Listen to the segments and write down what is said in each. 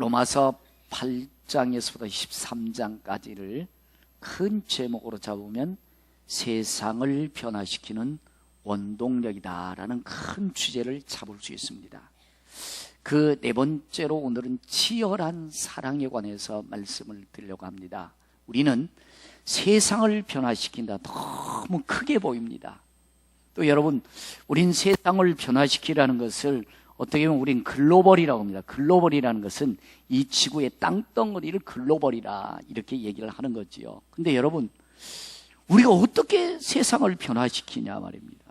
로마서 8장에서부터 13장까지를 큰 제목으로 잡으면 세상을 변화시키는 원동력이다라는 큰 주제를 잡을 수 있습니다. 그 네 번째로 오늘은 치열한 사랑에 관해서 말씀을 드리려고 합니다. 우리는 세상을 변화시킨다, 너무 크게 보입니다. 또 여러분, 우린 세상을 변화시키라는 것을 어떻게 보면 우린 글로벌이라고 합니다. 글로벌이라는 것은 이 지구의 땅덩어리를 글로벌이라 이렇게 얘기를 하는 거지요. 근데 여러분, 우리가 어떻게 세상을 변화시키냐 말입니다.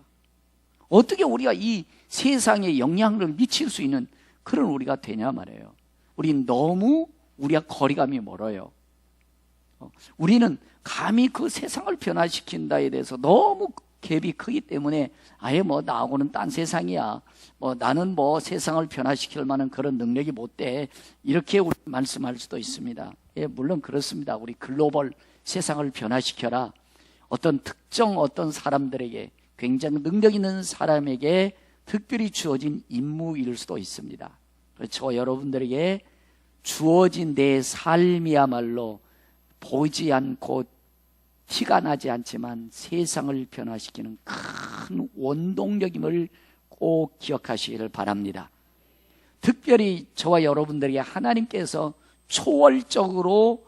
어떻게 우리가 이 세상에 영향을 미칠 수 있는 그런 우리가 되냐 말이에요. 우린 너무 우리가 거리감이 멀어요. 우리는 감히 그 세상을 변화시킨다에 대해서 너무 갭이 크기 때문에 아예 뭐 나하고는 딴 세상이야, 뭐 나는 뭐 세상을 변화시킬 만한 그런 능력이 못 돼, 이렇게 우리 말씀할 수도 있습니다. 예, 물론 그렇습니다. 우리 글로벌 세상을 변화시켜라, 어떤 특정 어떤 사람들에게, 굉장히 능력 있는 사람에게 특별히 주어진 임무일 수도 있습니다. 그렇죠. 여러분들에게 주어진 내 삶이야말로 보이지 않고 티가 나지 않지만 세상을 변화시키는 큰 원동력임을 꼭 기억하시기를 바랍니다. 특별히 저와 여러분들에게 하나님께서 초월적으로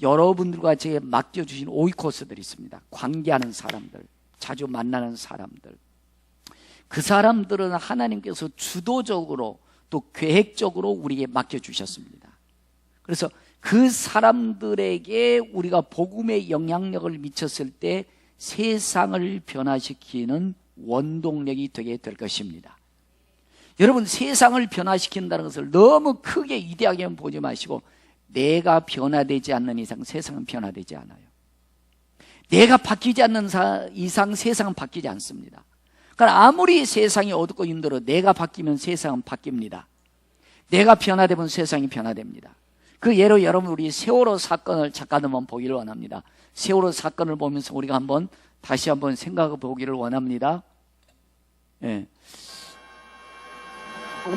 여러분들과 제게 맡겨주신 오이코스들이 있습니다. 관계하는 사람들, 자주 만나는 사람들. 그 사람들은 하나님께서 주도적으로 또 계획적으로 우리에게 맡겨주셨습니다. 그래서 그 사람들에게 우리가 복음의 영향력을 미쳤을 때 세상을 변화시키는 원동력이 되게 될 것입니다. 여러분, 세상을 변화시킨다는 것을 너무 크게 이대하게만 보지 마시고, 내가 변화되지 않는 이상 세상은 변화되지 않아요. 내가 바뀌지 않는 이상 세상은 바뀌지 않습니다. 그러니까 아무리 세상이 어둡고 힘들어 내가 바뀌면 세상은 바뀝니다. 내가 변화되면 세상이 변화됩니다. 그 예로 여러분, 우리 세월호 사건을 잠깐 한번 보기를 원합니다. 세월호 사건을 보면서 우리가 다시 한번 생각해 보기를 원합니다. 예.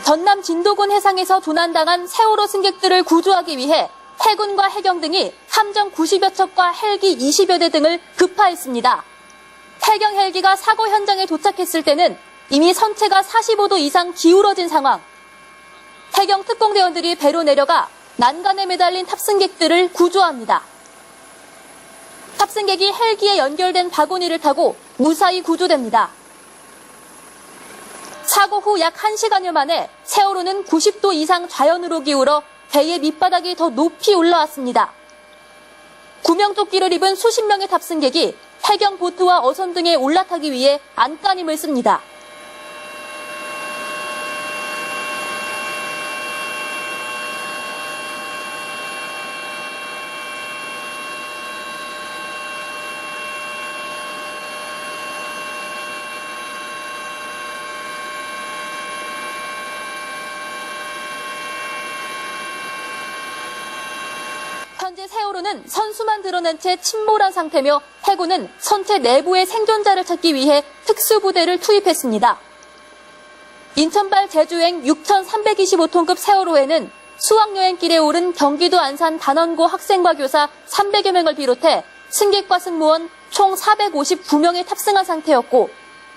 전남 진도군 해상에서 조난당한 세월호 승객들을 구조하기 위해 해군과 해경 등이 함정 90여 척과 헬기 20여 대 등을 급파했습니다. 해경 헬기가 사고 현장에 도착했을 때는 이미 선체가 45도 이상 기울어진 상황. 해경 특공대원들이 배로 내려가 난간에 매달린 탑승객들을 구조합니다. 탑승객이 헬기에 연결된 바구니를 타고 무사히 구조됩니다. 사고 후 약 1시간여 만에 세월호는 90도 이상 좌연으로 기울어 배의 밑바닥이 더 높이 올라왔습니다. 구명조끼를 입은 수십 명의 탑승객이 해경 보트와 어선 등에 올라타기 위해 안간힘을 씁니다. 현재 세월호는 선수만 드러낸 채 침몰한 상태며 해군은 선체 내부의 생존자를 찾기 위해 특수부대를 투입했습니다. 인천발 제주행 6,325톤급 세월호에는 수학여행길에 오른 경기도 안산 단원고 학생과 교사 300여 명을 비롯해 승객과 승무원 총 459명이 탑승한 상태였고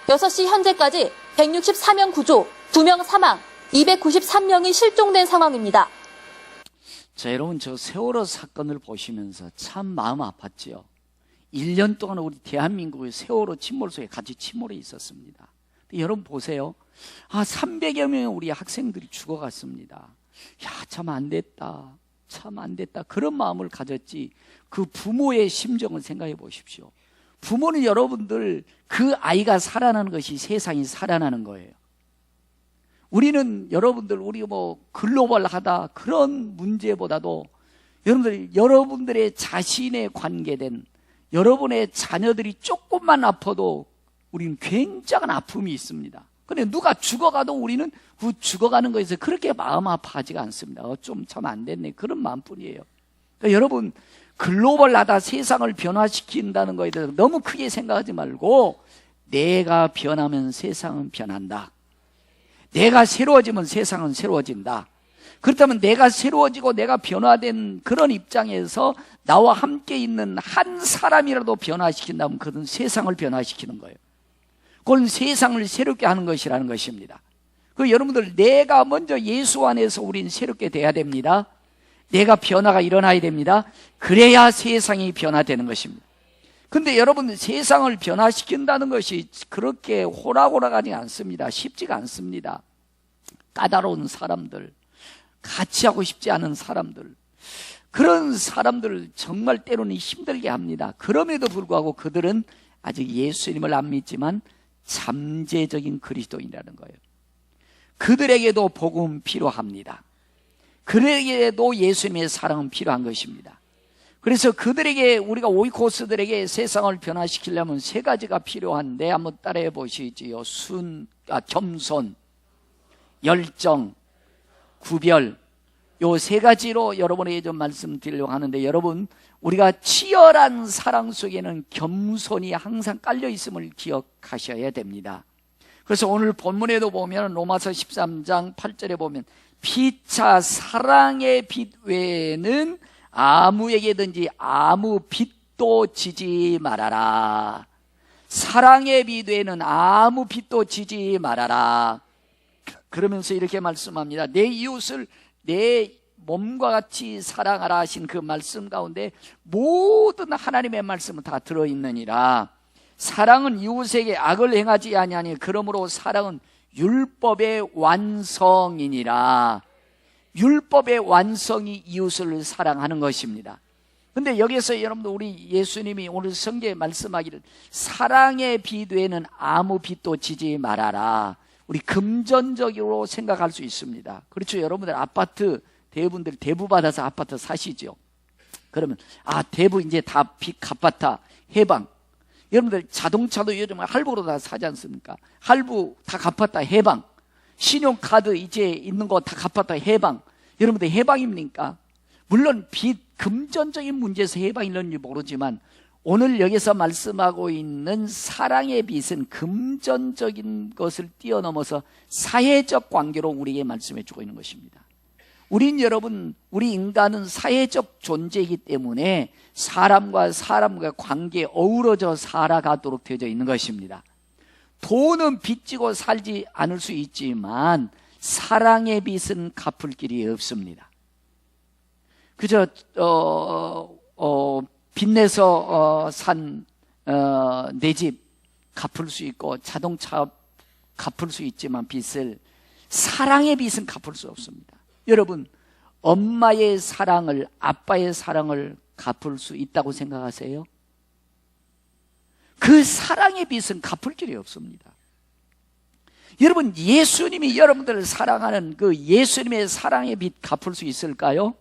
6시 현재까지 164명 구조, 2명 사망, 293명이 실종된 상황입니다. 자, 여러분, 저 세월호 사건을 보시면서 참 마음 아팠지요. 1년 동안 우리 대한민국의 세월호 침몰 속에 같이 침몰해 있었습니다. 여러분 보세요. 300여 명의 우리 학생들이 죽어갔습니다. 야, 참 안 됐다. 참 안 됐다. 그런 마음을 가졌지, 그 부모의 심정을 생각해 보십시오. 부모는 여러분들, 그 아이가 살아나는 것이 세상이 살아나는 거예요. 우리는 여러분들, 우리 글로벌하다 그런 문제보다도 여러분들의 자신에 관계된 여러분의 자녀들이 조금만 아파도 우리는 굉장한 아픔이 있습니다. 그런데 누가 죽어가도 우리는 그 죽어가는 것에서 그렇게 마음 아파하지가 않습니다. 좀 참 안 됐네, 그런 마음뿐이에요. 그러니까 여러분, 글로벌하다, 세상을 변화시킨다는 것에 대해서 너무 크게 생각하지 말고, 내가 변하면 세상은 변한다. 내가 새로워지면 세상은 새로워진다. 그렇다면 내가 새로워지고 내가 변화된 그런 입장에서 나와 함께 있는 한 사람이라도 변화시킨다면 그것은 세상을 변화시키는 거예요. 그건 세상을 새롭게 하는 것이라는 것입니다. 여러분들, 내가 먼저 예수 안에서 우린 새롭게 돼야 됩니다. 내가 변화가 일어나야 됩니다. 그래야 세상이 변화되는 것입니다. 근데 여러분, 세상을 변화시킨다는 것이 그렇게 호락호락하지 않습니다. 쉽지가 않습니다. 까다로운 사람들, 같이 하고 싶지 않은 사람들, 그런 사람들을 정말 때로는 힘들게 합니다. 그럼에도 불구하고 그들은 아직 예수님을 안 믿지만 잠재적인 그리스도인이라는 거예요. 그들에게도 복음 필요합니다. 그들에게도 예수님의 사랑은 필요한 것입니다. 그래서 그들에게, 우리가 오이코스들에게 세상을 변화시키려면 세 가지가 필요한데 한번 따라해 보시지요. 겸손, 열정, 구별, 요 세 가지로 여러분에게 좀 말씀드리려고 하는데, 여러분, 우리가 치열한 사랑 속에는 겸손이 항상 깔려 있음을 기억하셔야 됩니다. 그래서 오늘 본문에도 보면 로마서 13장 8절에 보면 피차 사랑의 빛 외에는 아무에게든지 아무 빛도 지지 말아라. 사랑의 빛 외에는 아무 빛도 지지 말아라. 그러면서 이렇게 말씀합니다. 내 이웃을 내 몸과 같이 사랑하라 하신 그 말씀 가운데 모든 하나님의 말씀은 다 들어있느니라. 사랑은 이웃에게 악을 행하지 아니하니 그러므로 사랑은 율법의 완성이니라. 율법의 완성이 이웃을 사랑하는 것입니다. 근데 여기서 여러분들, 우리 예수님이 오늘 성경에 말씀하기를 사랑의 빛 외에는 아무 빛도 지지 말아라. 우리 금전적으로 생각할 수 있습니다. 그렇죠. 여러분들 아파트 대부분들 대부 받아서 아파트 사시죠. 그러면 대부 이제 다 빚 갚았다, 해방. 여러분들 자동차도 요즘 할부로 다 사지 않습니까? 할부 다 갚았다, 해방. 신용카드 이제 있는 거 다 갚았다, 해방. 여러분들 해방입니까? 물론 빚, 금전적인 문제에서 해방이는지 모르지만 오늘 여기서 말씀하고 있는 사랑의 빛은 금전적인 것을 뛰어넘어서 사회적 관계로 우리에게 말씀해 주고 있는 것입니다. 여러분, 우리 인간은 사회적 존재이기 때문에 사람과 사람과 관계에 어우러져 살아가도록 되어져 있는 것입니다. 돈은 빚지고 살지 않을 수 있지만 사랑의 빚은 갚을 길이 없습니다. 그저 빚내서 산 내 집 갚을 수 있고 자동차 갚을 수 있지만 빚을, 사랑의 빚은 갚을 수 없습니다. 여러분, 엄마의 사랑을, 아빠의 사랑을 갚을 수 있다고 생각하세요? 그 사랑의 빚은 갚을 길이 없습니다. 여러분, 예수님이 여러분들을 사랑하는 그 예수님의 사랑의 빚 갚을 수 있을까요?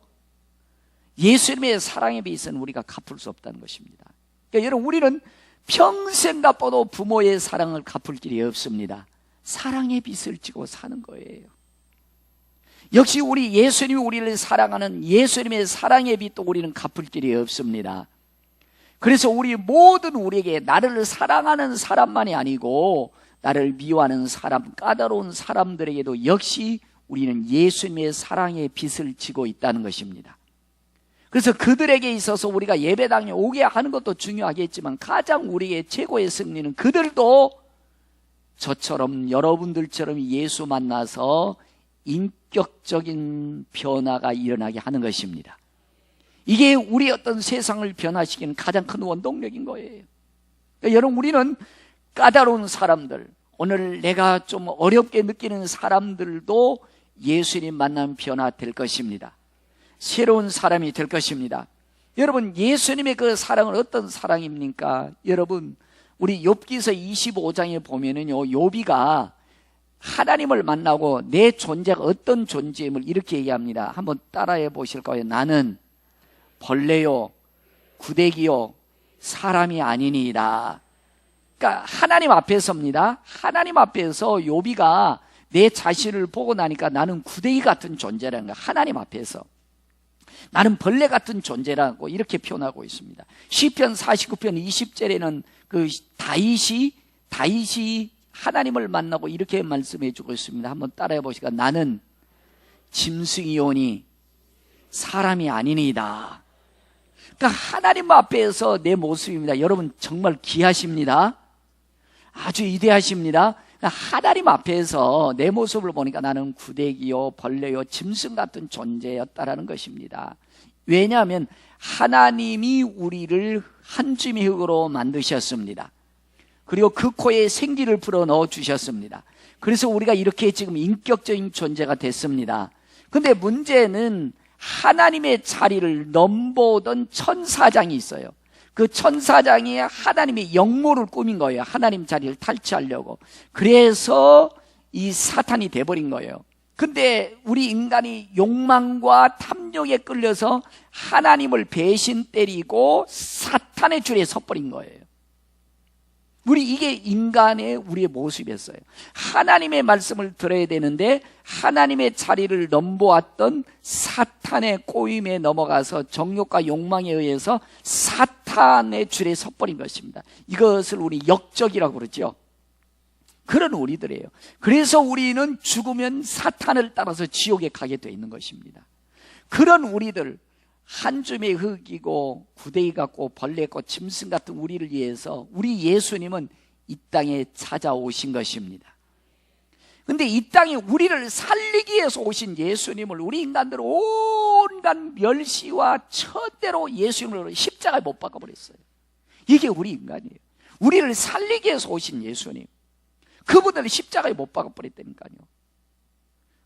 예수님의 사랑의 빚은 우리가 갚을 수 없다는 것입니다. 그러니까 여러분, 우리는 평생 갚아도 부모의 사랑을 갚을 길이 없습니다. 사랑의 빚을 지고 사는 거예요. 역시 우리 예수님이 우리를 사랑하는 예수님의 사랑의 빚도 우리는 갚을 길이 없습니다. 그래서 우리 모든, 우리에게 나를 사랑하는 사람만이 아니고 나를 미워하는 사람, 까다로운 사람들에게도 역시 우리는 예수님의 사랑의 빚을 지고 있다는 것입니다. 그래서 그들에게 있어서 우리가 예배당에 오게 하는 것도 중요하겠지만 가장 우리의 최고의 승리는 그들도 저처럼, 여러분들처럼 예수 만나서 인격적인 변화가 일어나게 하는 것입니다. 이게 우리 어떤 세상을 변화시키는 가장 큰 원동력인 거예요. 그러니까 여러분, 우리는 까다로운 사람들, 오늘 내가 좀 어렵게 느끼는 사람들도 예수님 만나면 변화될 것입니다. 새로운 사람이 될 것입니다. 여러분, 예수님의 그 사랑은 어떤 사랑입니까? 여러분, 우리 욥기서 25장에 보면은요, 욥이가 하나님을 만나고 내 존재가 어떤 존재임을 이렇게 얘기합니다. 한번 따라해 보실 거예요. 나는 벌레요, 구데기요, 사람이 아니니이다. 그러니까 하나님 앞에서입니다. 하나님 앞에서 욥이가 내 자신을 보고 나니까 나는 구데기 같은 존재라는 거야. 하나님 앞에서 나는 벌레 같은 존재라고 이렇게 표현하고 있습니다. 시편 49편 20절에는 그 다윗이 하나님을 만나고 이렇게 말씀해 주고 있습니다. 한번 따라해 보시까. 나는 짐승이오니 사람이 아니니이다. 그러니까 하나님 앞에서 내 모습입니다. 여러분 정말 귀하십니다. 아주 위대하십니다. 하나님 앞에서 내 모습을 보니까 나는 구데기요 벌레요 짐승 같은 존재였다라는 것입니다. 왜냐하면 하나님이 우리를 한 줌의 흙으로 만드셨습니다. 그리고 그 코에 생기를 불어 넣어 주셨습니다. 그래서 우리가 이렇게 지금 인격적인 존재가 됐습니다. 근데 문제는 하나님의 자리를 넘보던 천사장이 있어요. 그 천사장이 하나님의 영모를 꾸민 거예요. 하나님 자리를 탈취하려고. 그래서 이 사탄이 돼버린 거예요. 근데 우리 인간이 욕망과 탐욕에 끌려서 하나님을 배신 때리고 사탄의 줄에 섰버린 거예요. 이게 인간의 우리의 모습이었어요. 하나님의 말씀을 들어야 되는데 하나님의 자리를 넘보았던 사탄의 꼬임에 넘어가서 정욕과 욕망에 의해서 사탄의 줄에 섰버린 것입니다. 이것을 우리 역적이라고 그러죠. 그런 우리들이에요. 그래서 우리는 죽으면 사탄을 따라서 지옥에 가게 돼 있는 것입니다. 그런 우리들, 한 줌의 흙이고 구데기 같고 벌레 같고 짐승 같은 우리를 위해서 우리 예수님은 이 땅에 찾아오신 것입니다. 근데 이 땅에 우리를 살리기 위해서 오신 예수님을 우리 인간들은 온갖 멸시와 천대로 예수님을 십자가에 못 박아버렸어요. 이게 우리 인간이에요. 우리를 살리기 위해서 오신 예수님, 그분들은 십자가에 못 박아버렸다니까요.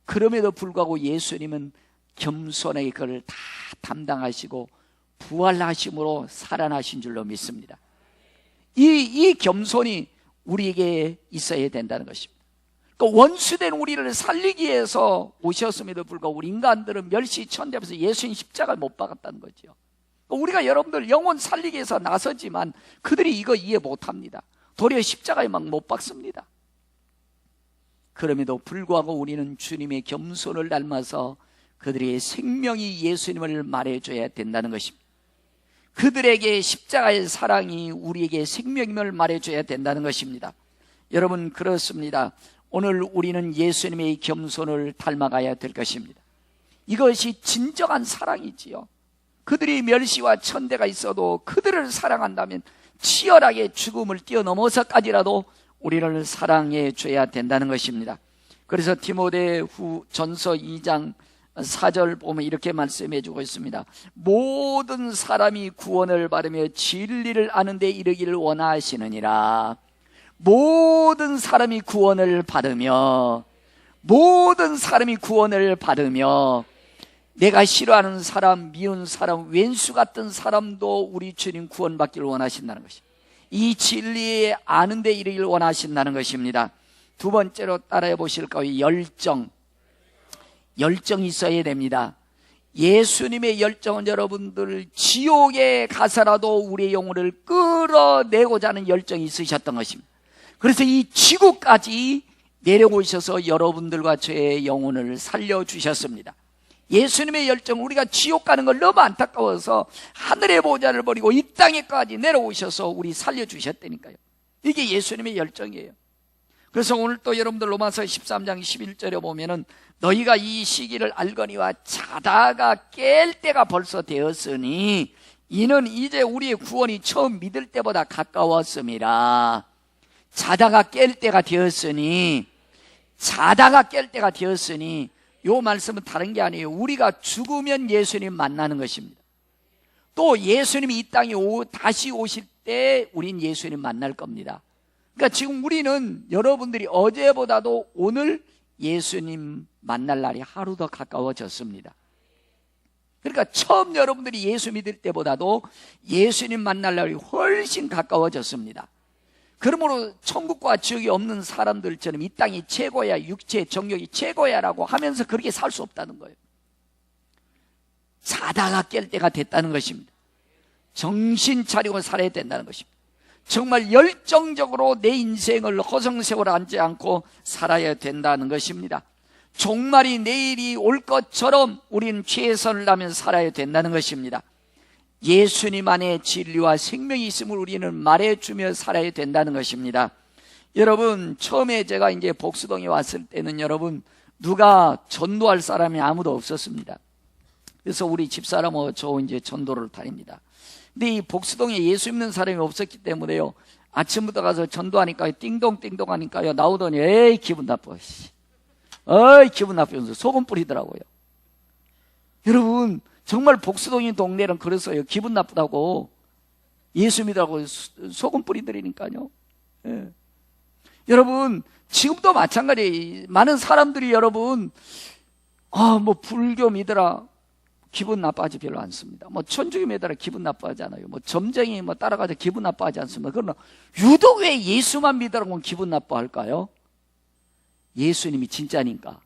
그럼에도 불구하고 예수님은 겸손하게 그걸 다 담당하시고 부활하심으로 살아나신 줄로 믿습니다. 이 겸손이 우리에게 있어야 된다는 것입니다. 그러니까 원수된 우리를 살리기 위해서 오셨음에도 불구하고 우리 인간들은 멸시 천대하면서 예수님 십자가를 못 박았다는 거죠. 그러니까 우리가 여러분들 영혼 살리기 위해서 나서지만 그들이 이거 이해 못합니다. 도리어 십자가에 막 못 박습니다. 그럼에도 불구하고 우리는 주님의 겸손을 닮아서 그들의 생명이 예수님을 말해줘야 된다는 것입니다. 그들에게 십자가의 사랑이 우리에게 생명임을 말해줘야 된다는 것입니다. 여러분 그렇습니다. 오늘 우리는 예수님의 겸손을 닮아가야 될 것입니다. 이것이 진정한 사랑이지요. 그들이 멸시와 천대가 있어도 그들을 사랑한다면 치열하게 죽음을 뛰어넘어서까지라도 우리를 사랑해 줘야 된다는 것입니다. 그래서 디모데 전서 2장 4절 보면 이렇게 말씀해 주고 있습니다. 모든 사람이 구원을 받으며 진리를 아는 데 이르기를 원하시느니라. 모든 사람이 구원을 받으며 내가 싫어하는 사람, 미운 사람, 왼수 같은 사람도 우리 주님 구원받기를 원하신다는 것입니다. 이 진리에 아는 데 이르기를 원하신다는 것입니다. 두 번째로 따라해 보실까요? 열정이 있어야 됩니다. 예수님의 열정은 여러분들 지옥에 가서라도 우리의 영혼을 끌어내고자 하는 열정이 있으셨던 것입니다. 그래서 이 지구까지 내려오셔서 여러분들과 저의 영혼을 살려주셨습니다. 예수님의 열정, 우리가 지옥 가는 걸 너무 안타까워서 하늘의 보좌를 버리고 이 땅에까지 내려오셔서 우리 살려주셨다니까요. 이게 예수님의 열정이에요. 그래서 오늘 또 여러분들 로마서 13장 11절에 보면은 너희가 이 시기를 알거니와 자다가 깰 때가 벌써 되었으니 이는 이제 우리의 구원이 처음 믿을 때보다 가까웠음이라. 자다가 깰 때가 되었으니 요 말씀은 다른 게 아니에요. 우리가 죽으면 예수님 만나는 것입니다. 또 예수님이 이 땅에 다시 오실 때 우린 예수님 만날 겁니다. 그러니까 지금 우리는 여러분들이 어제보다도 오늘 예수님 만날 날이 하루 더 가까워졌습니다. 그러니까 처음 여러분들이 예수 믿을 때보다도 예수님 만날 날이 훨씬 가까워졌습니다. 그러므로 천국과 지옥이 없는 사람들처럼 이 땅이 최고야, 육체, 정욕이 최고야라고 하면서 그렇게 살 수 없다는 거예요. 자다가 깰 때가 됐다는 것입니다. 정신 차리고 살아야 된다는 것입니다. 정말 열정적으로 내 인생을 허송세월 앉지 않고 살아야 된다는 것입니다. 종말이 내일이 올 것처럼 우린 최선을 다하며 살아야 된다는 것입니다. 예수님 안에 진리와 생명이 있음을 우리는 말해주며 살아야 된다는 것입니다. 여러분 처음에 제가 이제 복수동에 왔을 때는 여러분 누가 전도할 사람이 아무도 없었습니다. 그래서 우리 집사람하고 저 이제 전도를 다닙니다. 근데 이 복수동에 예수 믿는 사람이 없었기 때문에요, 아침부터 가서 전도하니까 띵동띵동 하니까요, 나오더니 에이 기분 나빠, 어이 기분 나쁘면서 소금 뿌리더라고요. 여러분, 정말 복수동인 동네는 그랬어요. 기분 나쁘다고 예수 믿으라고 소금 뿌리더라니까요. 예. 여러분, 지금도 마찬가지예요. 많은 사람들이 여러분, 뭐 불교 믿으라 기분 나빠하지 별로 않습니다. 뭐 천주교 믿으라 기분 나빠하지 않아요. 뭐 점쟁이 뭐 따라가자 기분 나빠하지 않습니다. 그러나 유독 왜 예수만 믿으라고 기분 나빠할까요? 예수님이 진짜니까,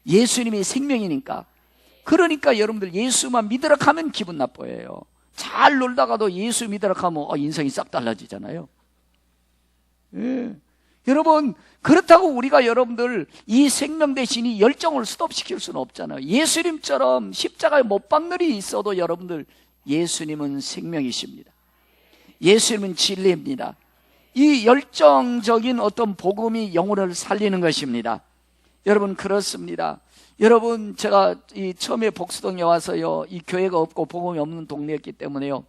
예수님이 생명이니까. 그러니까 여러분들 예수만 믿으라 하면 기분 나빠해요. 잘 놀다가도 예수 믿으라 하면 인생이 싹 달라지잖아요. 예. 여러분, 그렇다고 우리가 여러분들 이 생명 대신이 열정을 스톱시킬 수는 없잖아요. 예수님처럼 십자가에 못 박는 일이 있어도 여러분들, 예수님은 생명이십니다. 예수님은 진리입니다. 이 열정적인 어떤 복음이 영혼을 살리는 것입니다. 여러분, 그렇습니다. 여러분, 제가 처음에 복수동에 와서요, 이 교회가 없고 복음이 없는 동네였기 때문에요,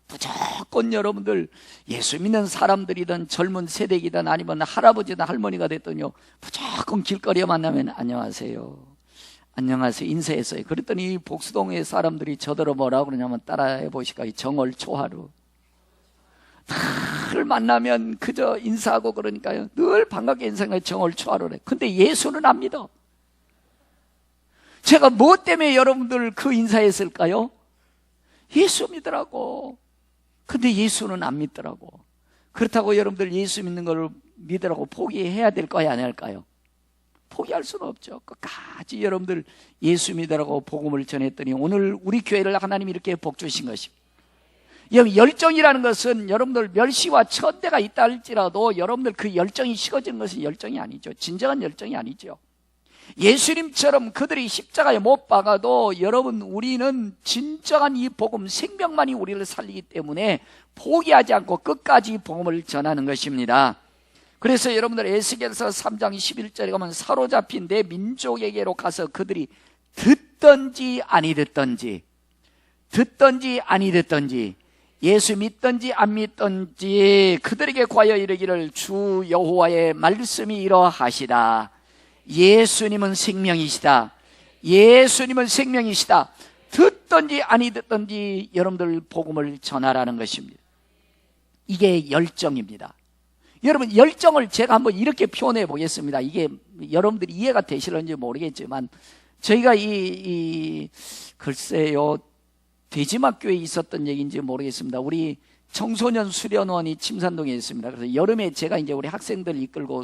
무조건 여러분들 예수 믿는 사람들이든 젊은 세대이든 아니면 할아버지든 할머니가 됐더니요, 무조건 길거리에 만나면 안녕하세요, 안녕하세요 인사했어요. 그랬더니 복수동의 사람들이 저더러 뭐라고 그러냐면, 따라해 보실까요? 정월초하루. 늘 만나면 그저 인사하고 그러니까요, 늘 반갑게 인사하는 정월초하루래. 근데 예수는 안 믿어. 제가 뭐 때문에 여러분들 그 인사했을까요? 예수 믿으라고. 근데 예수는 안 믿더라고. 그렇다고 여러분들 예수 믿는 걸 믿으라고 포기해야 될 거야, 안 할까요? 포기할 수는 없죠. 끝까지 여러분들 예수 믿으라고 복음을 전했더니 오늘 우리 교회를 하나님이 이렇게 복 주신 것입니다. 열정이라는 것은 여러분들 멸시와 천대가 있다 할지라도 여러분들 그 열정이 식어지는 것은 열정이 아니죠. 진정한 열정이 아니죠. 예수님처럼 그들이 십자가에 못 박아도 여러분, 우리는 진정한 이 복음, 생명만이 우리를 살리기 때문에 포기하지 않고 끝까지 복음을 전하는 것입니다. 그래서 여러분들 에스겔서 3장 11절에 가면, 사로잡힌 내 민족에게로 가서 그들이 듣든지 아니 듣든지, 듣든지 아니 듣든지, 예수 믿든지 안 믿든지 그들에게 과여 이르기를, 주 여호와의 말씀이 이러하시다. 예수님은 생명이시다. 예수님은 생명이시다. 듣든지 아니 듣든지 여러분들 복음을 전하라는 것입니다. 이게 열정입니다. 여러분, 열정을 제가 한번 이렇게 표현해 보겠습니다. 이게 여러분들이 이해가 되실런지 모르겠지만, 저희가 글쎄요, 대지막교에 있었던 얘기인지 모르겠습니다. 우리 청소년 수련원이 침산동에 있습니다. 그래서 여름에 제가 이제 우리 학생들 이끌고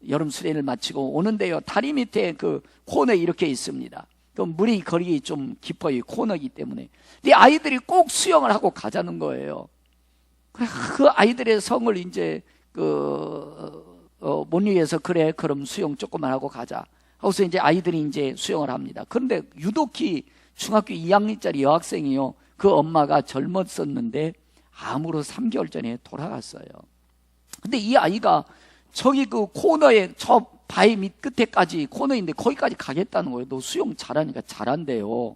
여름 수련을 마치고 오는데요, 다리 밑에 그 코너에 이렇게 있습니다. 그 물이 거리 좀 깊어요, 코너이기 때문에. 근데 아이들이 꼭 수영을 하고 가자는 거예요. 그 아이들의 성을 이제 못 이겨서, 그래 그럼 수영 조금만 하고 가자 하고서 이제 아이들이 이제 수영을 합니다. 그런데 유독히 중학교 2학년짜리 여학생이요, 그 엄마가 젊었었는데 암으로 3개월 전에 돌아갔어요. 근데 이 아이가 저기 그 코너에, 저 바위 밑 끝에까지 코너인데 거기까지 가겠다는 거예요. 너 수영 잘하니까. 잘한대요.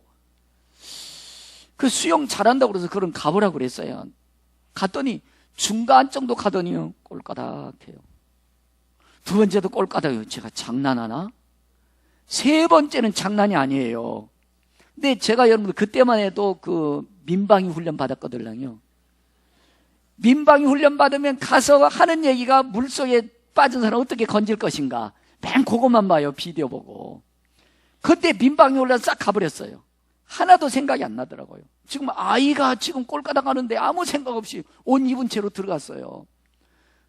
그 수영 잘한다고 그래서 그럼 가보라고 그랬어요. 갔더니 중간 정도 가더니요, 꼴까닥해요. 두 번째도 꼴까닥해요. 제가 장난하나? 세 번째는 장난이 아니에요. 근데 제가 여러분들 그때만 해도 그 민방위 훈련 받았거든요. 민방위 훈련 받으면 가서 하는 얘기가, 물속에 빠진 사람 어떻게 건질 것인가, 맨 그것만 봐요, 비디오 보고. 그때 민방위 훈련 싹 가버렸어요. 하나도 생각이 안 나더라고요. 지금 아이가 지금 꼴까닥 하는데 아무 생각 없이 옷 입은 채로 들어갔어요.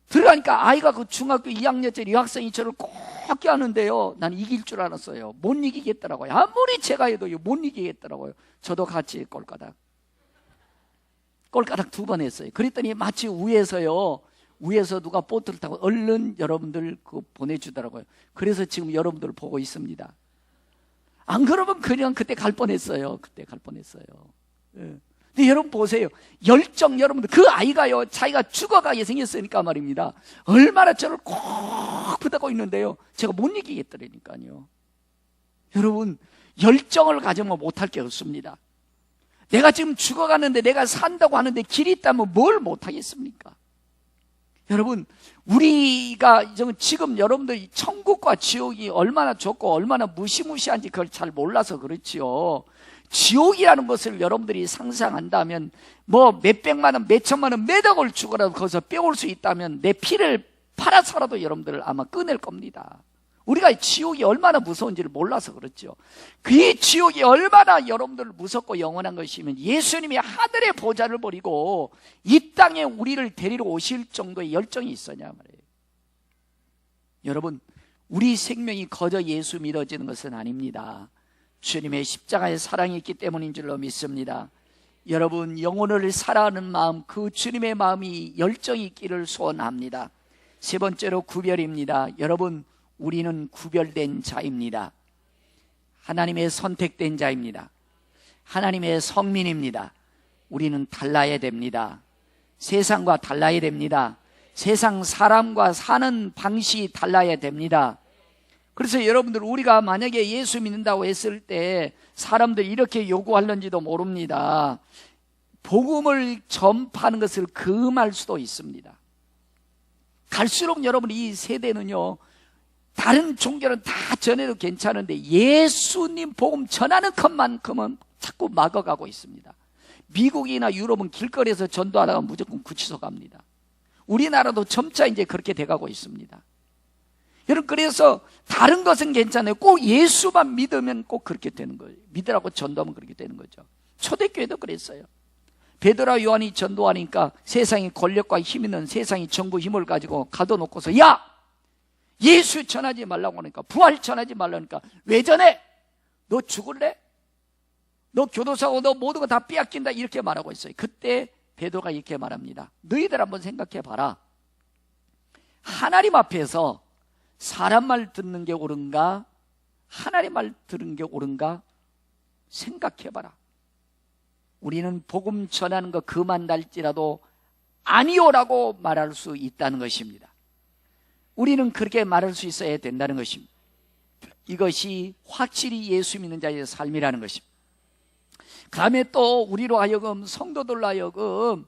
들어가니까 아이가 그 중학교 2학년짜리 여학생이 저를 꼭 껴안는데요, 난 이길 줄 알았어요. 못 이기겠더라고요. 아무리 제가 해도 못 이기겠더라고요. 저도 같이 꼴까닥 2번 했어요. 그랬더니 마치 위에서 누가 보트를 타고 얼른 여러분들 보내주더라고요. 그래서 지금 여러분들 보고 있습니다. 안 그러면 그냥 그때 갈 뻔했어요. 예. 근데 여러분 보세요. 열정, 여러분들 그 아이가요, 자기가 죽어가게 생겼으니까 말입니다. 얼마나 저를 꼭 붙잡고 있는데요, 제가 못 이기겠더라니까요. 여러분, 열정을 가지면 못할 게 없습니다. 내가 지금 죽어가는데, 내가 산다고 하는데 길이 있다면 뭘 못하겠습니까? 여러분, 우리가 지금 여러분들 천국과 지옥이 얼마나 좋고 얼마나 무시무시한지 그걸 잘 몰라서 그렇지요. 지옥이라는 것을 여러분들이 상상한다면, 뭐 몇백만 원, 몇천만 원, 몇 억을 주고라도 거기서 빼올 수 있다면 내 피를 팔아서라도 여러분들을 아마 꺼낼 겁니다. 우리가 지옥이 얼마나 무서운지를 몰라서 그렇죠. 그 지옥이 얼마나 여러분들 무섭고 영원한 것이면 예수님이 하늘의 보좌를 버리고 이 땅에 우리를 데리러 오실 정도의 열정이 있었냐 말이에요. 여러분, 우리 생명이 거저 예수 믿어지는 것은 아닙니다. 주님의 십자가의 사랑이 있기 때문인 줄로 믿습니다. 여러분, 영혼을 사랑하는 마음, 그 주님의 마음이 열정이 있기를 소원합니다. 세 번째로 구별입니다. 여러분, 우리는 구별된 자입니다. 하나님의 선택된 자입니다. 하나님의 성민입니다. 우리는 달라야 됩니다. 세상과 달라야 됩니다. 세상 사람과 사는 방식이 달라야 됩니다. 그래서 여러분들, 우리가 만약에 예수 믿는다고 했을 때 사람들이 이렇게 요구하는지도 모릅니다. 복음을 전파하는 것을 금할 수도 있습니다. 갈수록 여러분, 이 세대는요, 다른 종교는 다 전해도 괜찮은데 예수님 복음 전하는 것만큼은 자꾸 막아가고 있습니다. 미국이나 유럽은 길거리에서 전도하다가 무조건 구치소 갑니다. 우리나라도 점차 이제 그렇게 돼가고 있습니다. 여러분, 그래서 다른 것은 괜찮아요. 꼭 예수만 믿으면 꼭 그렇게 되는 거예요. 믿으라고 전도하면 그렇게 되는 거죠. 초대교회도 그랬어요. 베드로와 요한이 전도하니까 세상이 권력과 힘 있는 세상이 정부 힘을 가지고 가둬놓고서, 야! 예수 전하지 말라고 하니까, 부활 전하지 말라니까, 왜 전해? 너 죽을래? 너 교도소하고 너 모든 거 다 빼앗긴다, 이렇게 말하고 있어요. 그때 베드로가 이렇게 말합니다. 너희들 한번 생각해 봐라. 하나님 앞에서 사람 말 듣는 게 옳은가, 하나님 말 들은 게 옳은가 생각해 봐라. 우리는 복음 전하는 거 그만달지라도 아니오라고 말할 수 있다는 것입니다. 우리는 그렇게 말할 수 있어야 된다는 것입니다. 이것이 확실히 예수 믿는 자의 삶이라는 것입니다. 그 다음에 또 우리로 하여금, 성도들로 하여금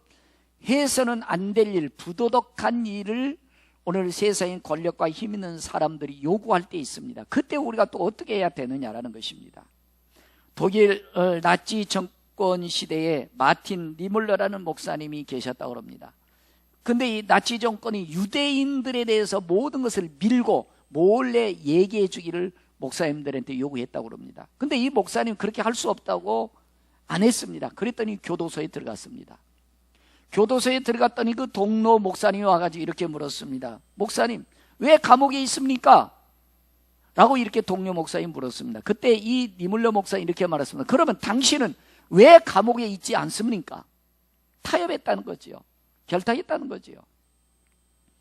해서는 안 될 일, 부도덕한 일을 오늘 세상의 권력과 힘 있는 사람들이 요구할 때 있습니다. 그때 우리가 또 어떻게 해야 되느냐라는 것입니다. 독일 나치 정권 시대에 마틴 니물러라는 목사님이 계셨다고 합니다. 근데 이 나치 정권이 유대인들에 대해서 모든 것을 밀고 몰래 얘기해 주기를 목사님들한테 요구했다고 합니다. 근데 이 목사님 그렇게 할 수 없다고 안 했습니다. 그랬더니 교도소에 들어갔습니다. 교도소에 들어갔더니 그 동료 목사님이 와가지고 이렇게 물었습니다. 목사님, 왜 감옥에 있습니까? 라고 이렇게 동료 목사님이 물었습니다. 그때 이 니물러 목사님이 이렇게 말했습니다. 그러면 당신은 왜 감옥에 있지 않습니까? 타협했다는 거지요. 결탁했다는 거지요.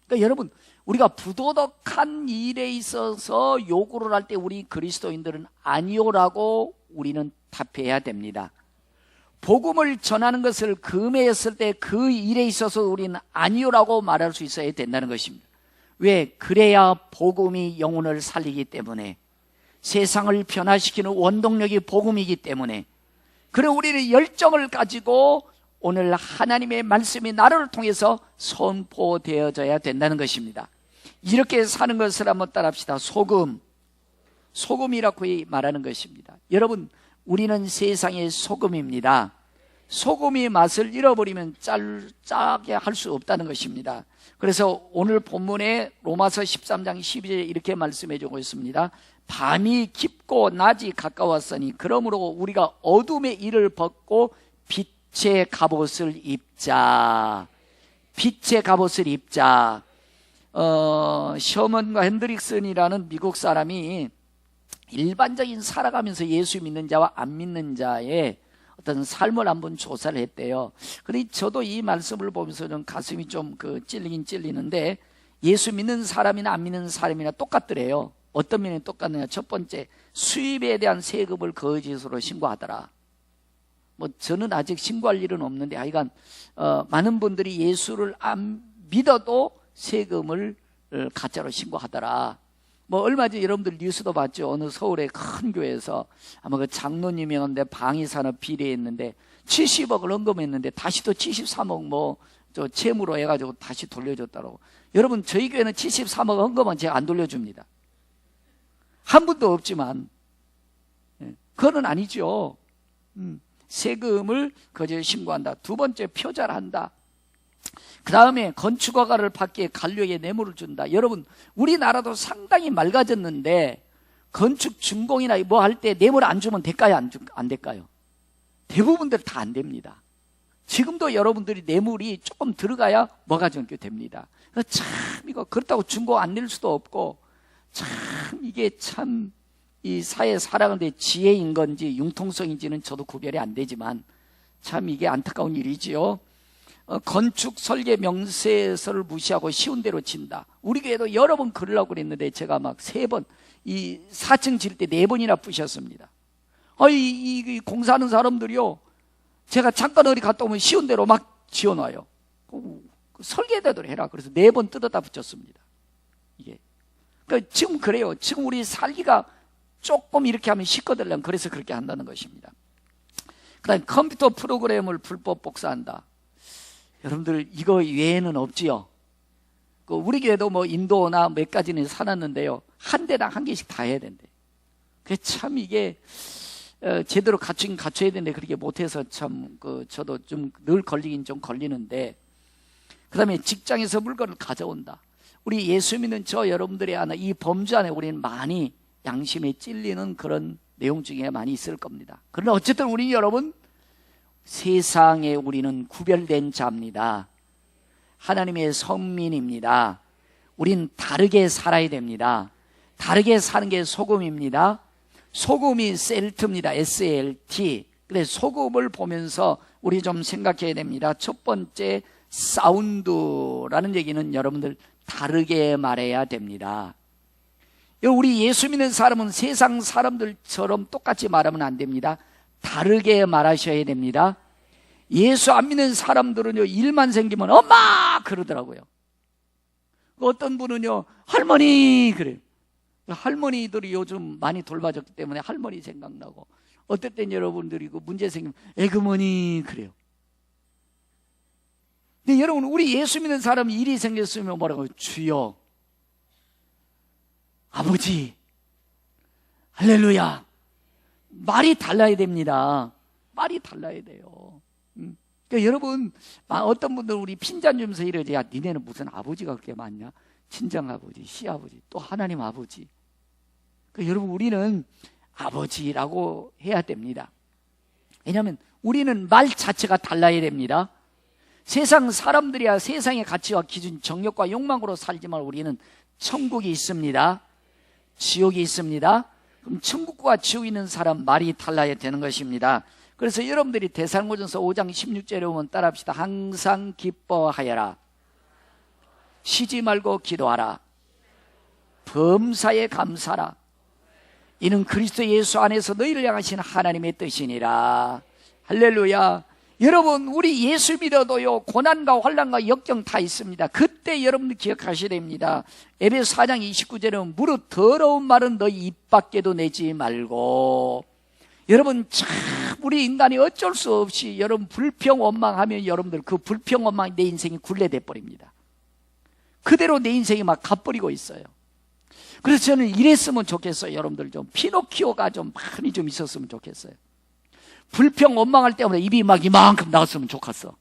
그러니까 여러분, 우리가 부도덕한 일에 있어서 요구를 할 때 우리 그리스도인들은 아니오라고 우리는 답해야 됩니다. 복음을 전하는 것을 금해했을 때 그 일에 있어서 우리는 아니오라고 말할 수 있어야 된다는 것입니다. 왜? 그래야 복음이 영혼을 살리기 때문에, 세상을 변화시키는 원동력이 복음이기 때문에, 그래 우리는 열정을 가지고 오늘 하나님의 말씀이 나를 통해서 선포되어져야 된다는 것입니다. 이렇게 사는 것을 한번 따라합시다. 소금이라고 말하는 것입니다. 여러분, 우리는 세상의 소금입니다. 소금이 맛을 잃어버리면 짜게 할 수 없다는 것입니다. 그래서 오늘 본문에 로마서 13장 12절에 이렇게 말씀해 주고 있습니다. 밤이 깊고 낮이 가까웠으니 그러므로 우리가 어둠의 일을 벗고 빛의 갑옷을 입자. 빛의 갑옷을 입자. 셔먼과 핸드릭슨이라는 미국 사람이 일반적인 살아가면서 예수 믿는 자와 안 믿는 자의 어떤 삶을 한번 조사를 했대요. 그런데 저도 이 말씀을 보면서 좀 가슴이 좀 찔리긴 찔리는데, 예수 믿는 사람이나 안 믿는 사람이나 똑같더래요. 어떤 면이 똑같느냐? 첫 번째, 수입에 대한 세금을 거짓으로 신고하더라. 뭐 저는 아직 신고할 일은 없는데 하여간 많은 분들이 예수를 안 믿어도 세금을 가짜로 신고하더라. 뭐 얼마 전에 여러분들 뉴스도 봤죠. 어느 서울의 큰 교회에서 아마 그 장로님이었는데 방위산업 비리했는데 70억을 헌금했는데 다시 또 73억 뭐 저 채무로 해가지고 다시 돌려줬다고. 여러분 저희 교회는 73억 헌금은 제가 안 돌려줍니다. 한 분도 없지만 그거는 아니죠. 세금을 거저 신고한다. 두 번째 표절한다. 그 다음에 건축허가를 받기에 관료에게 뇌물을 준다. 여러분 우리나라도 상당히 맑아졌는데 건축 준공이나 뭐 할 때 뇌물 안 주면 될까요? 안 될까요? 대부분들 다 안 됩니다. 지금도 여러분들이 뇌물이 조금 들어가야 뭐가 좀 됩니다. 참 이거 그렇다고 준공 안 낼 수도 없고 참 이게 참 이 사회 살아가는데 지혜인 건지 융통성인지는 저도 구별이 안 되지만 참 이게 안타까운 일이지요. 건축 설계 명세서를 무시하고 쉬운 대로 진다. 우리 교회도 여러 번 그러려고 그랬는데 제가 막 3번 이 4층 지을 때 4번이나 부셨습니다. 이 공사하는 사람들이요, 제가 잠깐 어디 갔다 오면 쉬운 대로 막 지어놔요. 설계대로 해라. 그래서 4번 뜯어다 붙였습니다. 이게 그러니까 지금 그래요. 지금 우리 살기가 조금 이렇게 하면 쉽거든요. 그래서 그렇게 한다는 것입니다. 그 다음에 컴퓨터 프로그램을 불법 복사한다. 여러분들 이거 외에는 없지요. 우리 교회도 뭐 인도나 몇 가지는 사놨는데요, 한 대당 한 개씩 다 해야 된대. 그게 참 이게 제대로 갖추긴 갖춰야 되는데 그렇게 못해서 참 저도 좀 늘 걸리긴 좀 걸리는데. 그 다음에 직장에서 물건을 가져온다. 우리 예수 믿는 저 여러분들이 아나 이 범주 안에 우리는 많이 양심에 찔리는 그런 내용 중에 많이 있을 겁니다. 그러나 어쨌든 우리 여러분 세상에 우리는 구별된 자입니다. 하나님의 선민입니다. 우린 다르게 살아야 됩니다. 다르게 사는 게 소금입니다. 소금이 셀트입니다. SLT. 그래서 소금을 보면서 우리 좀 생각해야 됩니다. 첫 번째 사운드라는 얘기는 여러분들 다르게 말해야 됩니다. 우리 예수 믿는 사람은 세상 사람들처럼 똑같이 말하면 안 됩니다. 다르게 말하셔야 됩니다. 예수 안 믿는 사람들은요, 일만 생기면 엄마 그러더라고요. 어떤 분은요, 할머니 그래요. 할머니들이 요즘 많이 돌봐졌기 때문에 할머니 생각나고, 어떨 땐 여러분들이 문제 생기면 에그머니 그래요. 근데 여러분 우리 예수 믿는 사람이 일이 생겼으면 뭐라고 해요? 주여, 아버지, 할렐루야. 말이 달라야 됩니다. 말이 달라야 돼요. 그러니까 여러분, 어떤 분들 우리 핀잔 주면서 이러지. 야, 니네는 무슨 아버지가 그렇게 많냐? 친정아버지, 시아버지, 또 하나님 아버지. 그러니까 여러분 우리는 아버지라고 해야 됩니다. 왜냐하면 우리는 말 자체가 달라야 됩니다. 세상 사람들이야 세상의 가치와 기준, 정욕과 욕망으로 살지만 우리는 천국이 있습니다. 지옥이 있습니다. 그럼 천국과 지옥에 있는 사람 말이 달라야 되는 것입니다. 그래서 여러분들이 데살로니가전서 5장 16절에 보면 따라합시다. 항상 기뻐하여라. 쉬지 말고 기도하라. 범사에 감사라. 이는 그리스도 예수 안에서 너희를 향하신 하나님의 뜻이니라. 할렐루야. 여러분 우리 예수 믿어도요, 고난과 환난과 역경 다 있습니다. 그때 여러분들 기억하셔야 됩니다. 에베소 4장 29절에는 무릇 더러운 말은 너희 입 밖에도 내지 말고. 여러분 참 우리 인간이 어쩔 수 없이 여러분 불평 원망하면 여러분들 그 불평 원망이 내 인생이 굴레돼 버립니다. 그대로 내 인생이 막 가버리고 있어요. 그래서 저는 이랬으면 좋겠어요. 여러분들 좀 피노키오가 좀 많이 좀 있었으면 좋겠어요. 불평 원망할 때마다 입이 막 이만큼 나왔으면 좋겠어.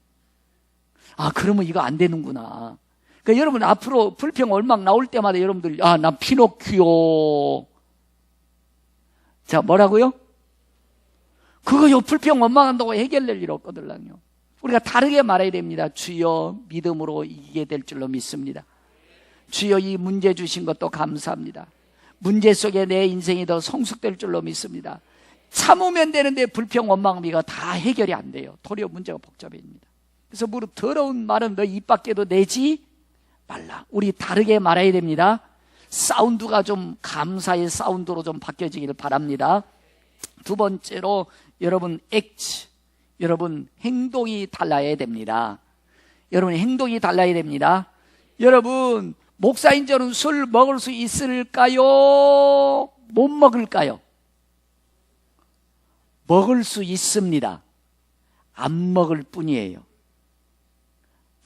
아, 그러면 이거 안 되는구나. 그러니까 여러분 앞으로 불평 원망 나올 때마다 여러분들, 아, 난 피노키오. 자, 뭐라고요? 그거요, 불평 원망한다고 해결될 일 없거든요. 우리가 다르게 말해야 됩니다. 주여, 믿음으로 이기게 될 줄로 믿습니다. 주여, 이 문제 주신 것도 감사합니다. 문제 속에 내 인생이 더 성숙될 줄로 믿습니다. 참으면 되는데 불평 원망미가 다 해결이 안 돼요. 도리어 문제가 복잡해집니다. 그래서 무릇 더러운 말은 너 입 밖에도 내지 말라. 우리 다르게 말해야 됩니다. 사운드가 좀 감사의 사운드로 좀 바뀌어지기를 바랍니다. 두 번째로 여러분 액트. 여러분 행동이 달라야 됩니다. 여러분 행동이 달라야 됩니다. 여러분 목사인 저는 술 먹을 수 있을까요? 못 먹을까요? 먹을 수 있습니다. 안 먹을 뿐이에요.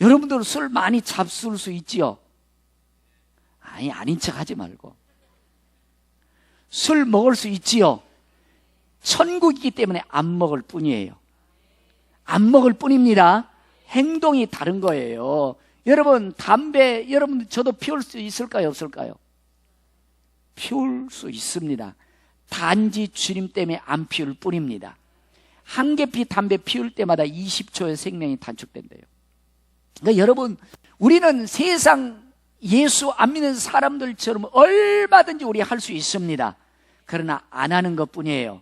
여러분들 술 많이 잡술 수 있지요? 아니, 아닌 척 하지 말고. 술 먹을 수 있지요? 천국이기 때문에 안 먹을 뿐이에요. 안 먹을 뿐입니다. 행동이 다른 거예요. 여러분 담배, 여러분 저도 피울 수 있을까요? 없을까요? 피울 수 있습니다. 단지 주님 때문에 안 피울 뿐입니다. 한 개피 담배 피울 때마다 20초의 생명이 단축된대요. 그러니까 여러분 우리는 세상 예수 안 믿는 사람들처럼 얼마든지 우리 할 수 있습니다. 그러나 안 하는 것뿐이에요.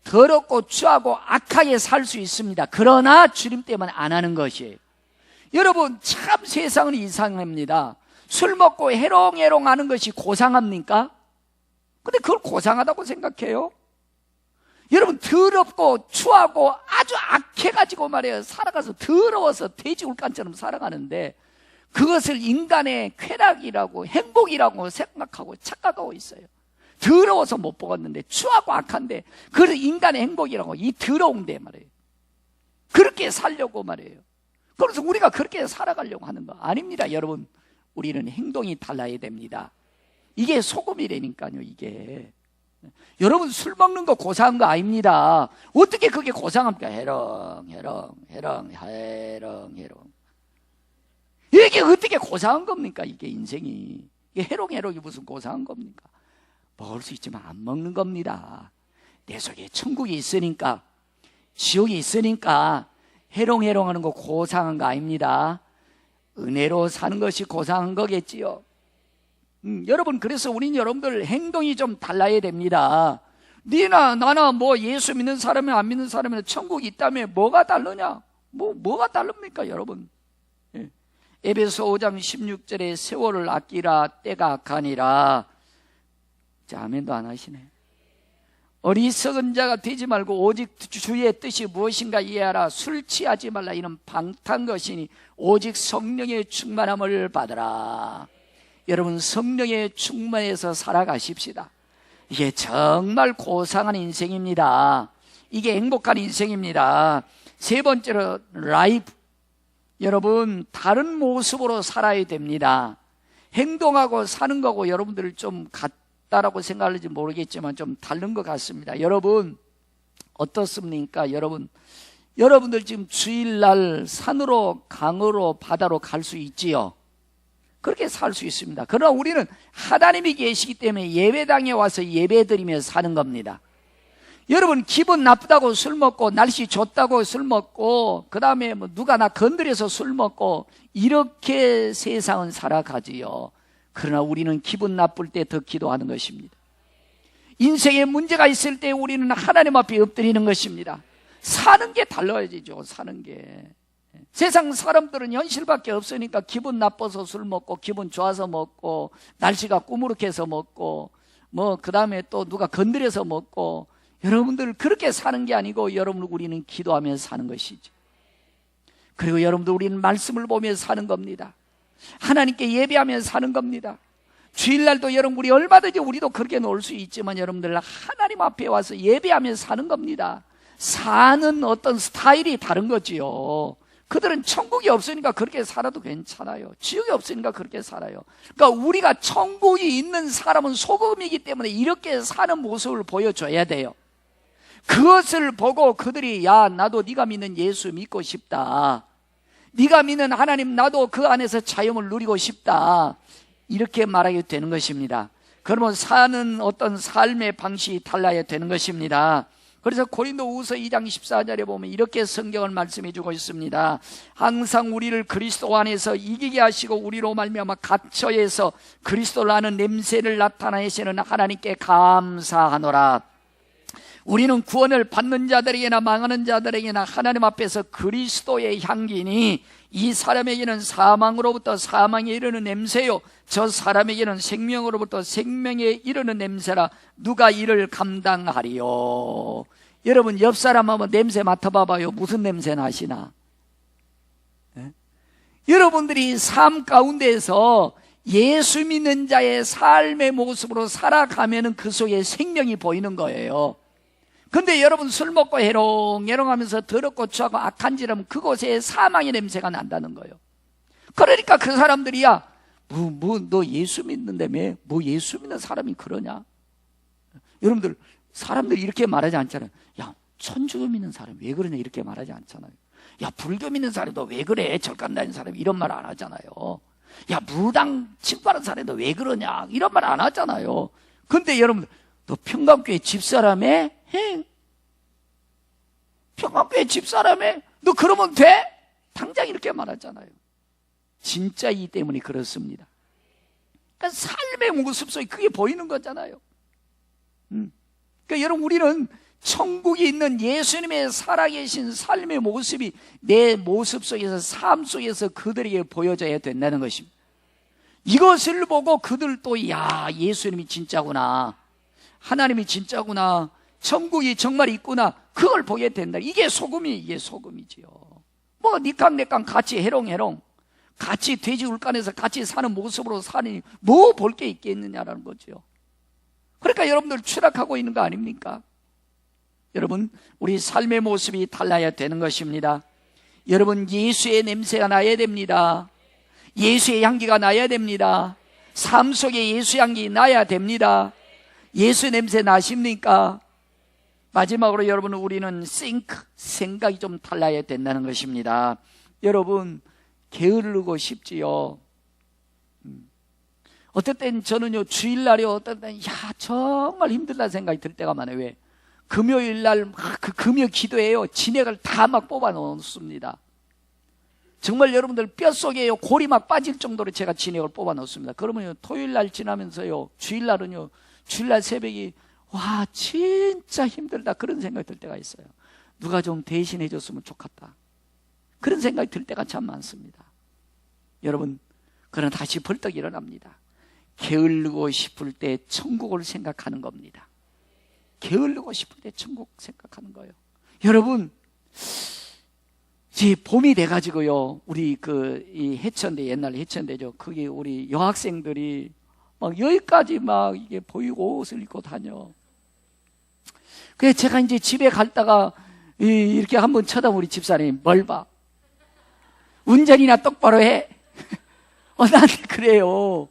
더럽고 추하고 악하게 살 수 있습니다. 그러나 주님 때문에 안 하는 것이에요. 여러분 참 세상은 이상합니다. 술 먹고 해롱해롱 하는 것이 고상합니까? 근데 그걸 고상하다고 생각해요? 여러분 더럽고 추하고 아주 악해가지고 말이에요. 살아가서 더러워서 돼지울간처럼 살아가는데 그것을 인간의 쾌락이라고 행복이라고 생각하고 착각하고 있어요. 더러워서 못 먹었는데 추하고 악한데 그래서 인간의 행복이라고 이 더러운데 말이에요. 그렇게 살려고 말이에요. 그래서 우리가 그렇게 살아가려고 하는 거 아닙니다. 여러분 우리는 행동이 달라야 됩니다. 이게 소금이라니까요. 이게 여러분 술 먹는 거 고상한 거 아닙니다. 어떻게 그게 고상합니까? 해롱해롱 이게 어떻게 고상한 겁니까? 이게 인생이 이게 해롱해롱이 무슨 고상한 겁니까? 먹을 수 있지만 안 먹는 겁니다. 내 속에 천국이 있으니까 지옥이 있으니까 해롱해롱하는 거 고상한 거 아닙니다. 은혜로 사는 것이 고상한 거겠지요. 여러분 그래서 우린 여러분들 행동이 좀 달라야 됩니다. 니나 나나 뭐 예수 믿는 사람이나 안 믿는 사람이나 천국이 있다며 뭐가 다르냐? 뭐가 다릅니까 여러분? 에베소 5장 16절에 세월을 아끼라 때가 가니라. 자, 아멘도 안 하시네. 어리석은 자가 되지 말고 오직 주의 뜻이 무엇인가 이해하라. 술 취하지 말라. 이는 방탕 것이니 오직 성령의 충만함을 받으라. 여러분 성령의 충만해서 살아가십시다. 이게 정말 고상한 인생입니다. 이게 행복한 인생입니다. 세 번째로 라이프. 여러분 다른 모습으로 살아야 됩니다. 행동하고 사는 거고 여러분들 좀 같다라고 생각할지 모르겠지만 좀 다른 것 같습니다. 여러분 어떻습니까? 여러분들 지금 주일날 산으로 강으로 바다로 갈 수 있지요? 그렇게 살 수 있습니다. 그러나 우리는 하나님이 계시기 때문에 예배당에 와서 예배드리며 사는 겁니다. 여러분 기분 나쁘다고 술 먹고 날씨 좋다고 술 먹고 그 다음에 뭐 누가 나 건드려서 술 먹고 이렇게 세상은 살아가지요. 그러나 우리는 기분 나쁠 때 더 기도하는 것입니다. 인생에 문제가 있을 때 우리는 하나님 앞에 엎드리는 것입니다. 사는 게 달라지죠. 사는 게. 세상 사람들은 현실밖에 없으니까 기분 나빠서 술 먹고 기분 좋아서 먹고 날씨가 꾸무룩해서 먹고 뭐 그 다음에 또 누가 건드려서 먹고 여러분들 그렇게 사는 게 아니고 여러분 우리는 기도하며 사는 것이죠. 그리고 여러분들 우리는 말씀을 보며 사는 겁니다. 하나님께 예배하며 사는 겁니다. 주일날도 여러분 우리 얼마든지 우리도 그렇게 놀 수 있지만 여러분들 하나님 앞에 와서 예배하며 사는 겁니다. 사는 어떤 스타일이 다른 거지요. 그들은 천국이 없으니까 그렇게 살아도 괜찮아요. 지옥이 없으니까 그렇게 살아요. 그러니까 우리가 천국이 있는 사람은 소금이기 때문에 이렇게 사는 모습을 보여줘야 돼요. 그것을 보고 그들이 야 나도 네가 믿는 예수 믿고 싶다. 네가 믿는 하나님 나도 그 안에서 자유를 누리고 싶다. 이렇게 말하게 되는 것입니다. 그러면 사는 어떤 삶의 방식이 달라야 되는 것입니다. 그래서 고린도후서 2장 14절에 보면 이렇게 성경을 말씀해 주고 있습니다. 항상 우리를 그리스도 안에서 이기게 하시고 우리로 말미암아 갇혀에서 그리스도를 아는 냄새를 나타내시는 하나님께 감사하노라. 우리는 구원을 받는 자들에게나 망하는 자들에게나 하나님 앞에서 그리스도의 향기니 이 사람에게는 사망으로부터 사망에 이르는 냄새요 저 사람에게는 생명으로부터 생명에 이르는 냄새라. 누가 이를 감당하리요? 여러분 옆 사람 한번 냄새 맡아봐봐요. 무슨 냄새 나시나? 네? 여러분들이 삶 가운데에서 예수 믿는 자의 삶의 모습으로 살아가면은 그 속에 생명이 보이는 거예요. 근데 여러분 술 먹고 해롱해롱 하면서 더럽고 추하고 악한 짓 하면 그곳에 사망의 냄새가 난다는 거예요. 그러니까 그 사람들이 너 예수 믿는다며? 뭐 예수 믿는 사람이 그러냐? 여러분들 사람들이 이렇게 말하지 않잖아요. 야, 천주교 믿는 사람이 왜 그러냐 이렇게 말하지 않잖아요. 야, 불교 믿는 사람이 너 왜 그래? 절간 다니는 사람이 이런 말 안 하잖아요. 야, 무당 침바른 사람이 너 왜 그러냐 이런 말 안 하잖아요. 근데 여러분들 너 평강교회 집사람에? 평강교회 집사람에? 너 그러면 돼? 당장 이렇게 말하잖아요. 진짜 이 때문에 그렇습니다. 그러니까 삶의 모습 속에 그게 보이는 거잖아요. 그러니까 여러분 우리는 천국에 있는 예수님의 살아계신 삶의 모습이 내 모습 속에서 삶 속에서 그들에게 보여져야 된다는 것입니다. 이것을 보고 그들도 야, 예수님이 진짜구나, 하나님이 진짜구나, 천국이 정말 있구나, 그걸 보게 된다. 이게 소금이지요. 뭐 니캉내캉 같이 해롱해롱 같이 돼지 울간에서 같이 사는 모습으로 사니 뭐 볼 게 있겠느냐라는 거죠. 그러니까 여러분들 추락하고 있는 거 아닙니까? 여러분 우리 삶의 모습이 달라야 되는 것입니다. 여러분 예수의 냄새가 나야 됩니다. 예수의 향기가 나야 됩니다. 삶 속에 예수 향기 나야 됩니다. 예수 냄새 나십니까? 마지막으로 여러분 우리는 생각이 좀 달라야 된다는 것입니다. 여러분 게으르고 싶지요. 어떨 땐 저는요 주일날이 어떨 땐 정말 힘들다 생각이 들 때가 많아요. 왜? 금요일날 막 그 금요 기도해요. 진액을 다 막 뽑아 놓습니다. 정말 여러분들 뼛속에 골이 막 빠질 정도로 제가 진액을 뽑아 놓습니다. 그러면 토요일날 지나면서요 주일날은요 주일날 새벽이 와 진짜 힘들다 그런 생각이 들 때가 있어요. 누가 좀 대신해 줬으면 좋겠다 그런 생각이 들 때가 참 많습니다. 여러분 그러나 다시 벌떡 일어납니다. 게으르고 싶을 때 천국을 생각하는 겁니다. 게으르고 싶을 때 천국 생각하는 거예요. 여러분 이제 봄이 돼가지고요 우리 이 해천대, 옛날 해천대죠. 그게 우리 여학생들이 막 여기까지 막 이게 보이고 옷을 입고 다녀. 그래서 제가 이제 집에 갔다가 이렇게 한번 쳐다보면 우리 집사람이 뭘 봐? 운전이나 똑바로 해. 나한테 그래요.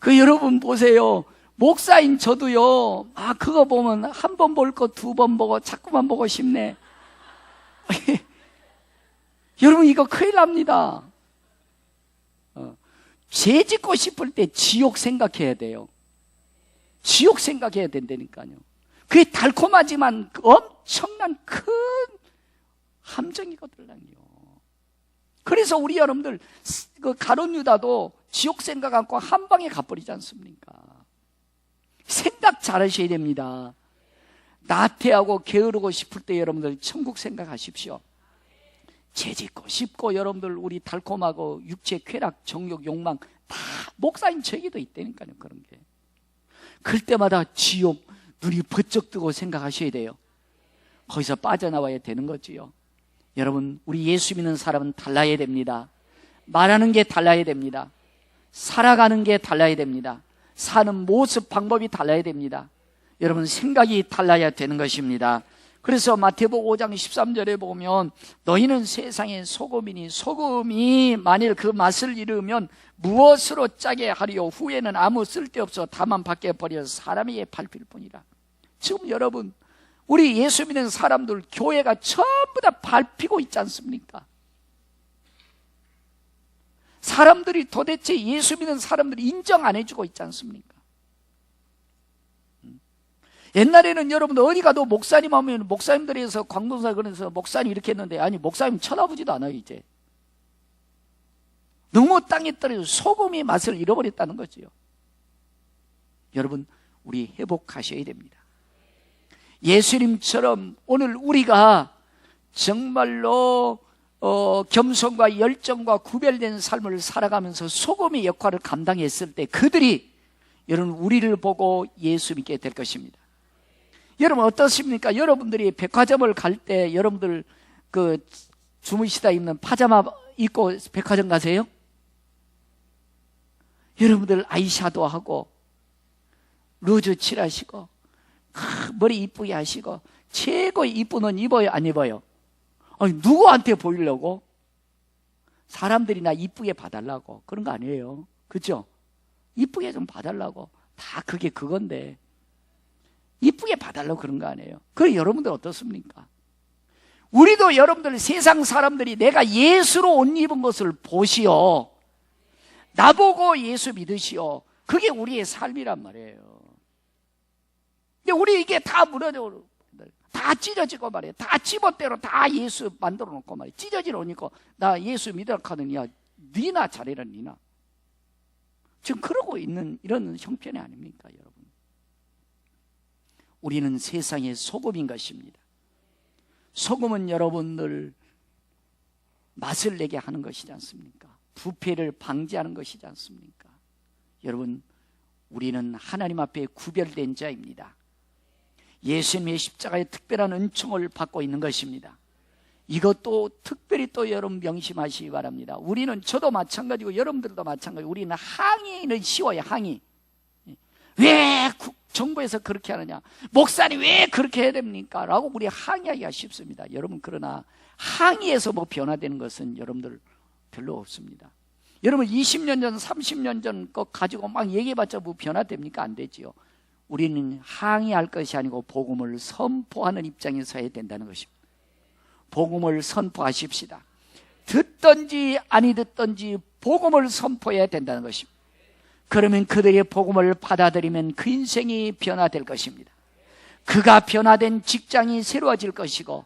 여러분 보세요. 목사인 저도요. 그거 보면 한 번 볼 거 두 번 보고 자꾸만 보고 싶네. 여러분 이거 큰일 납니다. 죄 짓고 싶을 때 지옥 생각해야 돼요. 지옥 생각해야 된다니까요. 그게 달콤하지만 엄청난 큰 함정이거든요. 그래서 우리 여러분들 가룟 유다도 지옥 생각 않고 한 방에 가버리지 않습니까? 생각 잘하셔야 됩니다. 나태하고 게으르고 싶을 때 여러분들 천국 생각하십시오. 죄짓고 싶고 여러분들 우리 달콤하고 육체 쾌락, 정욕, 욕망 다 목사인 저에게도 있다니까요. 그런 게 그럴 때마다 지옥 눈이 번쩍 뜨고 생각하셔야 돼요. 거기서 빠져나와야 되는 거지요. 여러분 우리 예수 믿는 사람은 달라야 됩니다. 말하는 게 달라야 됩니다. 살아가는 게 달라야 됩니다. 사는 모습 방법이 달라야 됩니다. 여러분 생각이 달라야 되는 것입니다. 그래서 마태복음 5장 13절에 보면 너희는 세상의 소금이니 소금이 만일 그 맛을 잃으면 무엇으로 짜게 하리요 후에는 아무 쓸데없어 다만 밖에 버려 사람에게 밟힐 뿐이라. 지금 여러분 우리 예수 믿는 사람들 교회가 전부 다 밟히고 있지 않습니까? 사람들이 도대체 예수 믿는 사람들이 인정 안 해주고 있지 않습니까? 옛날에는 여러분들 어디 가도 목사님 하면 목사님들에서 광동사 그래서 목사님 이렇게 했는데 아니 목사님 쳐다보지도 않아요. 이제 너무 땅에 떨어져 소금이 맛을 잃어버렸다는 거죠. 여러분 우리 회복하셔야 됩니다. 예수님처럼 오늘 우리가 정말로 겸손과 열정과 구별된 삶을 살아가면서 소금의 역할을 감당했을 때 그들이 여러분 우리를 보고 예수 믿게 될 것입니다. 여러분 어떻습니까? 여러분들이 백화점을 갈 때 여러분들 그 주무시다 입는 파자마 입고 백화점 가세요? 여러분들 아이샤도 하고 루즈 칠하시고 머리 이쁘게 하시고 최고 이쁜 옷 입어요, 안 입어요? 아니, 누구한테 보이려고? 사람들이 나 이쁘게 봐달라고 그런 거 아니에요, 그죠? 이쁘게 좀 봐달라고, 다 그게 그건데 이쁘게 봐달라고 그런 거 아니에요. 그럼 여러분들 어떻습니까? 우리도 여러분들 세상 사람들이 내가 예수로 옷 입은 것을 보시오, 나보고 예수 믿으시오, 그게 우리의 삶이란 말이에요. 근데 우리 이게 다 무너져, 다 찢어지고 말이에요. 다 집어대로 다 예수 만들어 놓고 말이에요. 찢어지러 오니까 나 예수 믿으라 하더니 야 니나 잘해라 니나. 지금 그러고 있는 이런 형편이 아닙니까 여러분? 우리는 세상의 소금인 것입니다. 소금은 여러분들 맛을 내게 하는 것이지 않습니까? 부패를 방지하는 것이지 않습니까? 여러분, 우리는 하나님 앞에 구별된 자입니다. 예수님의 십자가의 특별한 은총을 받고 있는 것입니다. 이것도 특별히 또 여러분 명심하시기 바랍니다. 우리는, 저도 마찬가지고 여러분들도 마찬가지고, 우리는 항의는 쉬워요. 항의. 왜 정부에서 그렇게 하느냐, 목사님 왜 그렇게 해야 됩니까? 라고 우리 항의하기가 쉽습니다. 여러분, 그러나 항의에서 뭐 변화되는 것은 여러분들 별로 없습니다. 여러분 20년 전 30년 전 거 가지고 막 얘기해봤자 뭐 변화됩니까? 안 되지요. 우리는 항의할 것이 아니고 복음을 선포하는 입장에서 해야 된다는 것입니다. 복음을 선포하십시다. 듣든지 아니 듣든지 복음을 선포해야 된다는 것입니다. 그러면 그들의 복음을 받아들이면 그 인생이 변화될 것입니다. 그가 변화된 직장이 새로워질 것이고,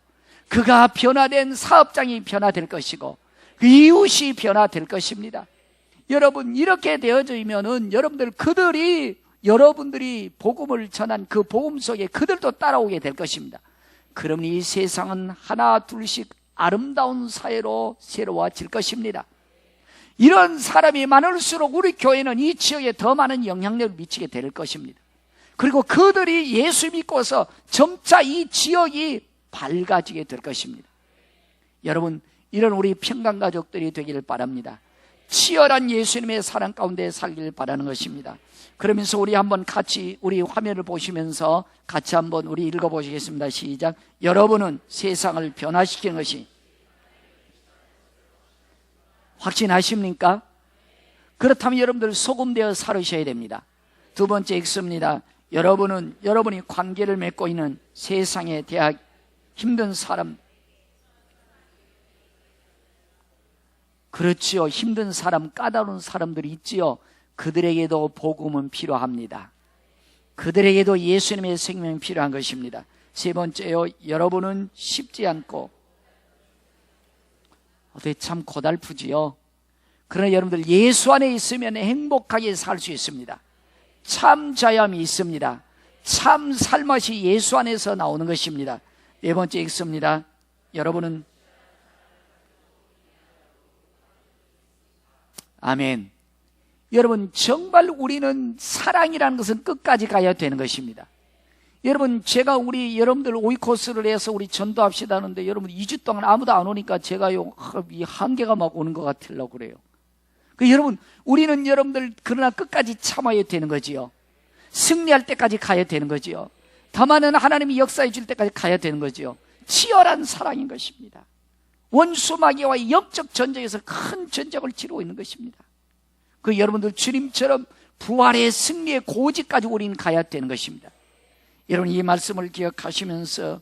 그가 변화된 사업장이 변화될 것이고, 그 이웃이 변화될 것입니다. 여러분, 이렇게 되어지면은 여러분들이 복음을 전한 그 복음 속에 그들도 따라오게 될 것입니다. 그러면 이 세상은 하나 둘씩 아름다운 사회로 새로워질 것입니다. 이런 사람이 많을수록 우리 교회는 이 지역에 더 많은 영향력을 미치게 될 것입니다. 그리고 그들이 예수 믿고서 점차 이 지역이 밝아지게 될 것입니다. 여러분, 이런 우리 평강가족들이 되기를 바랍니다. 치열한 예수님의 사랑 가운데 살기를 바라는 것입니다. 그러면서 우리 한번 같이 우리 화면을 보시면서 같이 한번 우리 읽어보시겠습니다. 시작. 여러분은 세상을 변화시키는 것이, 확신하십니까? 그렇다면 여러분들 소금되어 살으셔야 됩니다. 두 번째 읽습니다. 여러분이 관계를 맺고 있는 세상에 대하 힘든 사람, 그렇지요. 힘든 사람, 까다로운 사람들이 있지요. 그들에게도 복음은 필요합니다. 그들에게도 예수님의 생명이 필요한 것입니다. 세 번째요, 여러분은 쉽지 않고, 참 고달프지요. 그러나 여러분들 예수 안에 있으면 행복하게 살 수 있습니다. 참 자유함이 있습니다. 참 살맛이 예수 안에서 나오는 것입니다. 네 번째 읽습니다. 여러분은, 아멘. 여러분, 정말 우리는 사랑이라는 것은 끝까지 가야 되는 것입니다. 여러분, 제가 여러분들 오이코스를 해서 우리 전도합시다 하는데, 여러분 2주 동안 아무도 안 오니까 제가 이 한계가 막 오는 것 같으려고 그래요. 여러분, 우리는 여러분들 그러나 끝까지 참아야 되는 거지요. 승리할 때까지 가야 되는 거지요. 더 많은 하나님이 역사해 줄 때까지 가야 되는 거지요. 치열한 사랑인 것입니다. 원수 마귀와의 영적 전쟁에서 큰 전쟁을 치르고 있는 것입니다. 여러분들 주님처럼 부활의 승리의 고지까지 우리는 가야 되는 것입니다. 여러분, 이 말씀을 기억하시면서